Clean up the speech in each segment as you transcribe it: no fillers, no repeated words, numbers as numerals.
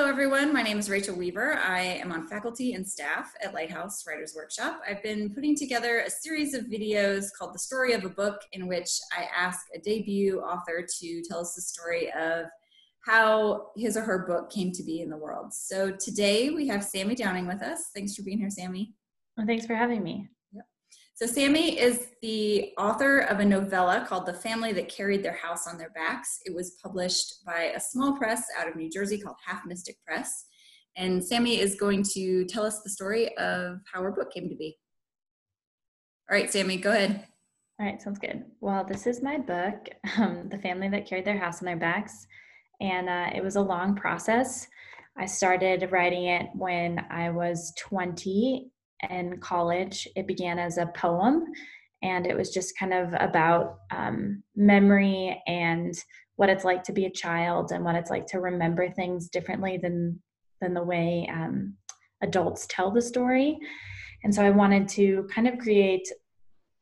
everyone. My name is Rachel Weaver. I am on faculty and staff at Lighthouse Writers Workshop. I've been putting together a series of videos called The Story of a Book, in which I ask a debut author to tell us the story of how his or her book came to be in the world. So today we have Sammie Downing with us. Thanks for being here, Sammie. Well, thanks for having me. So Sammie is the author of a novella called The Family That Carried Their House on Their Backs. It was published by a small press out of New Jersey called Half Mystic Press. And Sammie is going to tell us the story of how her book came to be. All right, Sammie, go ahead. All right, sounds good. Well, this is my book, The Family That Carried Their House on Their Backs. And it was a long process. I started writing it when I was 20 in college. It began as a poem, and it was just kind of about memory and what it's like to be a child and what it's like to remember things differently than the way adults tell the story. And so I wanted to kind of create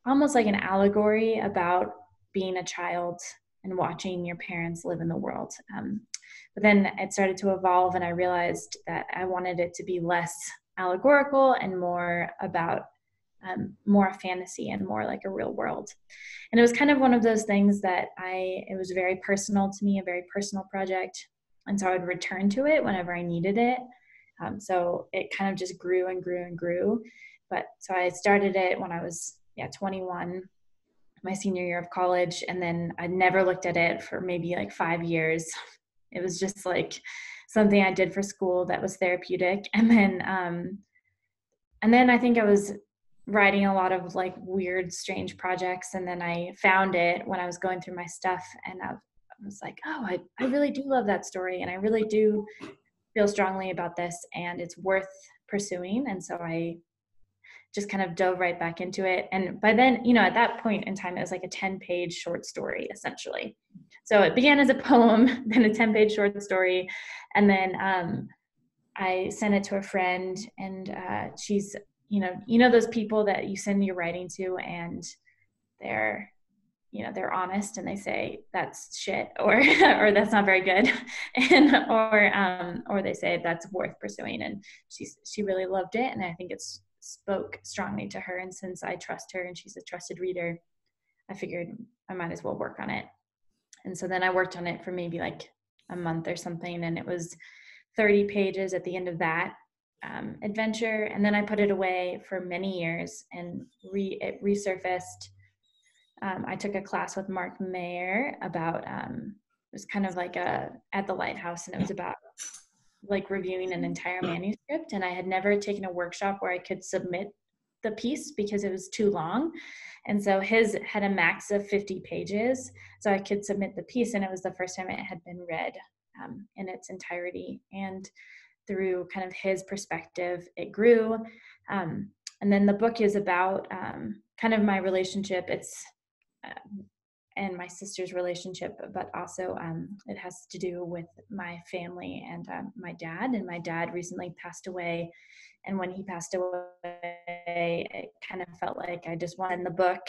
almost like an allegory about being a child and watching your parents live in the world. But then it started to evolve, and I realized that I wanted it to be less allegorical and more about more fantasy and more like a real world. And it was kind of one of those things that it was very personal to me, a very personal project. And so I would return to it whenever I needed it. So it kind of just grew and grew and grew. But so I started it when I was 21, my senior year of college. And then I never looked at it for maybe like 5 years. It was just like something I did for school that was therapeutic. And then I think I was writing a lot of like weird, strange projects. And then I found it when I was going through my stuff, and I was like, oh, I really do love that story. And I really do feel strongly about this, and it's worth pursuing. And so I just kind of dove right back into it. And by then, at that point in time, it was like a 10-page short story, essentially. So it began as a poem, then a 10-page short story. And then I sent it to a friend, and she's, those people that you send your writing to, and they're honest, and they say that's shit, or or that's not very good, and or they say that's worth pursuing. And she really loved it, and I think it's spoke strongly to her. And since I trust her and she's a trusted reader, I figured I might as well work on it. And so then I worked on it for maybe like a month or something, and it was 30 pages at the end of that adventure. And then I put it away for many years, and it resurfaced. I took a class with Mark Mayer about, it was kind of like at the Lighthouse, and it was about like reviewing an entire manuscript. And I had never taken a workshop where I could submit the piece because it was too long. And so his had a max of 50 pages, so I could submit the piece. And it was the first time it had been read in its entirety. And through kind of his perspective, it grew. And then the book is about kind of my relationship. It's and my sister's relationship, but also it has to do with my family and my dad. And my dad recently passed away. And when he passed away, it kind of felt like I just wanted the book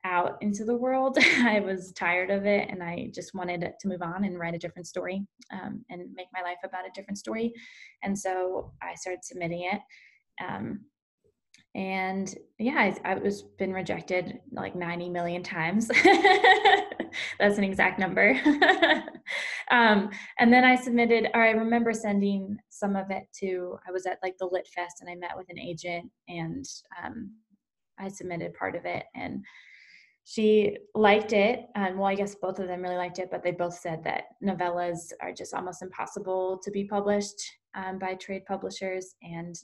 out into the world. I was tired of it, and I just wanted to move on and write a different story and make my life about a different story. And so I started submitting it. And I was been rejected like 90 million times. That's an exact number. And then I remember sending some of it I was at like the Lit Fest, and I met with an agent, and I submitted part of it, and she liked it. Well, I guess both of them really liked it, but they both said that novellas are just almost impossible to be published by trade publishers. And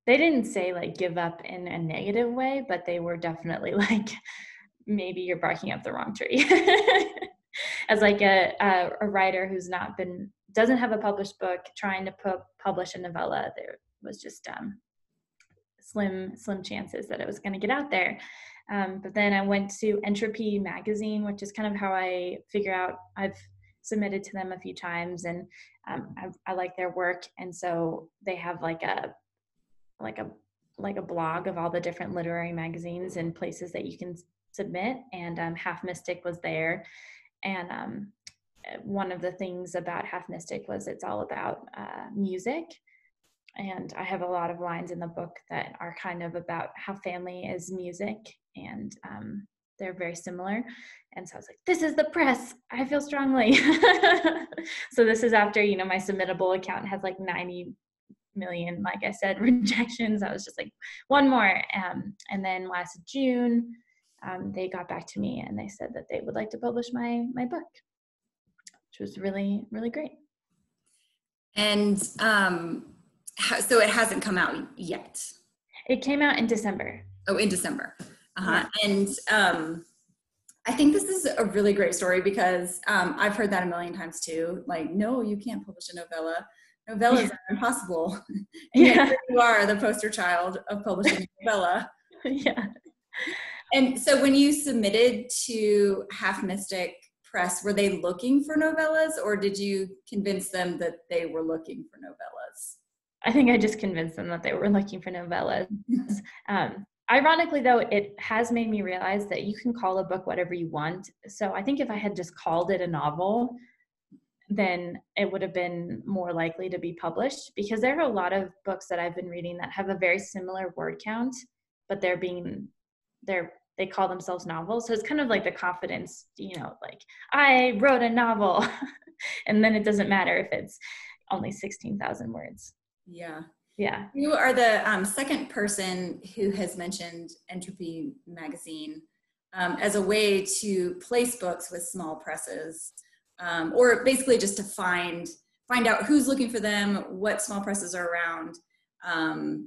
they didn't say like give up in a negative way, but they were definitely like, maybe you're barking up the wrong tree. As like a writer who's doesn't have a published book, trying to publish a novella, there was just slim chances that it was going to get out there. But then I went to Entropy magazine, which is kind of how I figure out. I've submitted to them a few times, and I like their work. And so they have like a blog of all the different literary magazines and places that you can submit. And Half Mystic was there, and one of the things about Half Mystic was it's all about music. And I have a lot of lines in the book that are kind of about how family is music, and they're very similar. And so I was like, this is the press. I feel strongly. So this is after, my Submittable account has like 90 million, like I said, rejections. I was just like, one more. And then last June, they got back to me and they said that they would like to publish my book, which was really, really great. And so it hasn't come out yet? It came out in December. Oh, in December. Yeah. And I think this is a really great story because I've heard that a million times too. Like, no, you can't publish a novella. Novellas are impossible. And yet here you are, the poster child of publishing a novella. Yeah. And so when you submitted to Half Mystic Press, were they looking for novellas, or did you convince them that they were looking for novellas? I think I just convinced them that they were looking for novellas. Ironically, though, it has made me realize that you can call a book whatever you want. So I think if I had just called it a novel, then it would have been more likely to be published, because there are a lot of books that I've been reading that have a very similar word count, but they call themselves novels. So it's kind of like the confidence, like, I wrote a novel. And then it doesn't matter if it's only 16,000 words. Yeah. Yeah. You are the second person who has mentioned Entropy Magazine as a way to place books with small presses, or basically just to find out who's looking for them, what small presses are around.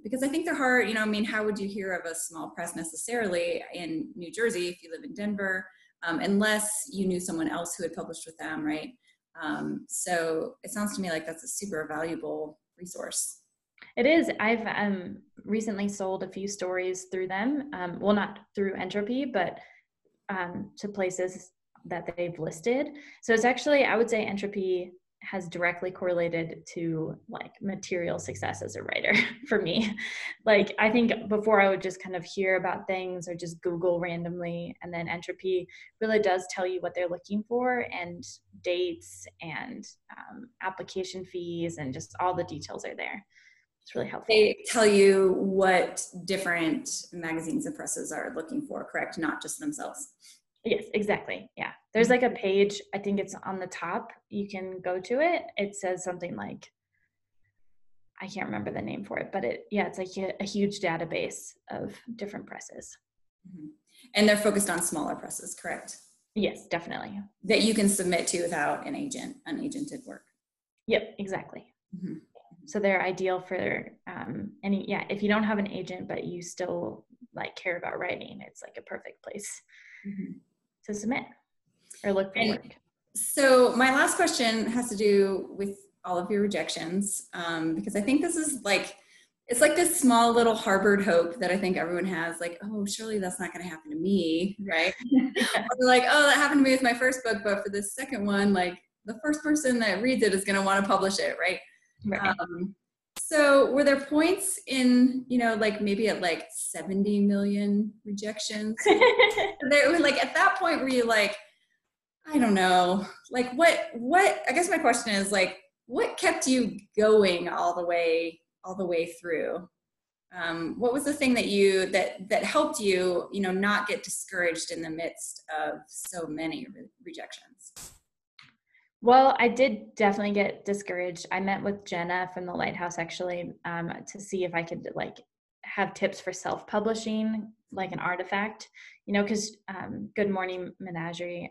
Because I think they're hard, how would you hear of a small press necessarily in New Jersey if you live in Denver, unless you knew someone else who had published with them, right? So it sounds to me like that's a super valuable resource. It is. I've recently sold a few stories through them. Well, not through Entropy, but to places that they've listed. So it's actually, I would say Entropy has directly correlated to like material success as a writer for me. Like, I think before I would just kind of hear about things or just Google randomly, and then Entropy really does tell you what they're looking for and dates and application fees, and just all the details are there. It's really helpful. They tell you what different magazines and presses are looking for, correct? Not just themselves. Yes, exactly. Yeah. There's like a page, I think it's on the top. You can go to it. It says something like, I can't remember the name for it, but it's like a huge database of different presses. Mm-hmm. And they're focused on smaller presses, correct? Yes, definitely. That you can submit to without unagented work. Yep, exactly. Mm-hmm. So they're ideal for if you don't have an agent, but you still like care about writing, it's like a perfect place to submit or look for work. So my last question has to do with all of your rejections, because I think this is like, it's like this small little harbored hope that I think everyone has, like, oh, surely that's not going to happen to me, right? Or like, oh, that happened to me with my first book, but for this second one, like the first person that reads it is going to want to publish it, right? Right. So were there points in, like maybe at like 70 million rejections? There was like, at that point were you like, I don't know, like what, I guess my question is like, what kept you going all the way through? What was the thing that helped you, not get discouraged in the midst of so many rejections? Well, I did definitely get discouraged. I met with Jenna from the Lighthouse actually to see if I could like have tips for self-publishing, like an artifact, because Good Morning Menagerie,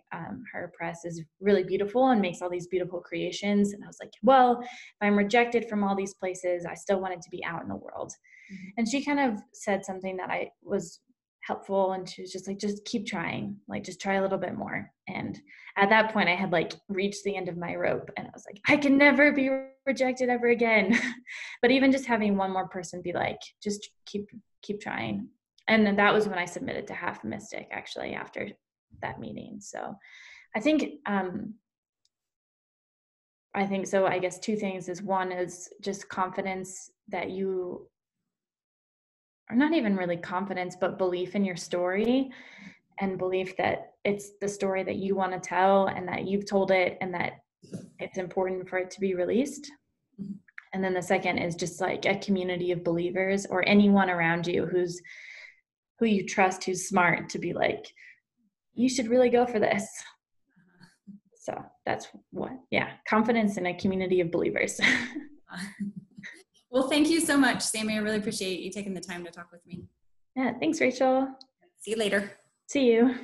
her press is really beautiful and makes all these beautiful creations. And I was like, well, if I'm rejected from all these places, I still wanted to be out in the world. Mm-hmm. And she kind of said something that I was helpful, and she was just like, just keep trying, like just try a little bit more. And at that point I had like reached the end of my rope, and I was like, I can never be rejected ever again. But even just having one more person be like, just keep trying. And then that was when I submitted to Half Mystic actually after that meeting. So I think so. I guess two things is, one is just confidence that you, or not even really confidence, but belief in your story. and belief that it's the story that you want to tell and that you've told it and that it's important for it to be released. Mm-hmm. And then the second is just like a community of believers or anyone around you who you trust, who's smart, to be like, you should really go for this. So that's what, confidence in a community of believers. Well, thank you so much, Sammie. I really appreciate you taking the time to talk with me. Yeah, thanks, Rachel. See you later. See you.